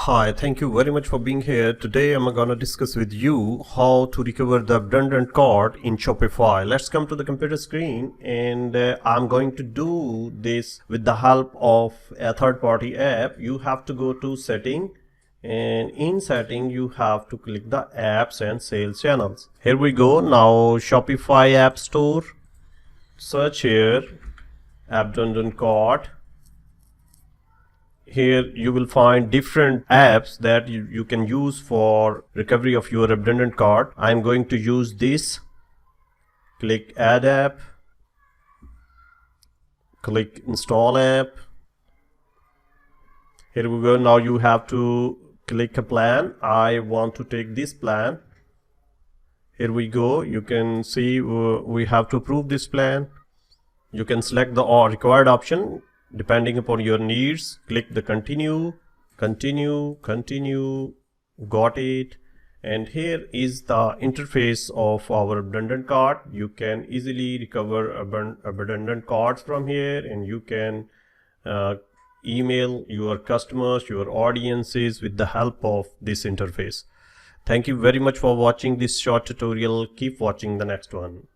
Hi, thank you very much for being here. Today I'm gonna discuss with you how to recover the redundant cart in Shopify. Let's come to the computer screen, and I'm going to do this with the help of a third-party app. You have to go to setting, and in setting you have to click the apps and sales channels. Here we go. Now Shopify App Store, search here redundant cart. Here you will find different apps that you can use for recovery of your redundant cart. I'm going to use this. Click add app, click install app. Here we go. Now you have to click a plan. I want to take this plan. Here we go. You can see we have to approve this plan. You can select the required option depending upon your needs. Click the continue, got it. And here is the interface of our redundant cart. You can easily recover redundant carts from here, and you can email your customers, your audiences with the help of this interface. Thank you very much for watching this short tutorial. Keep watching the next one.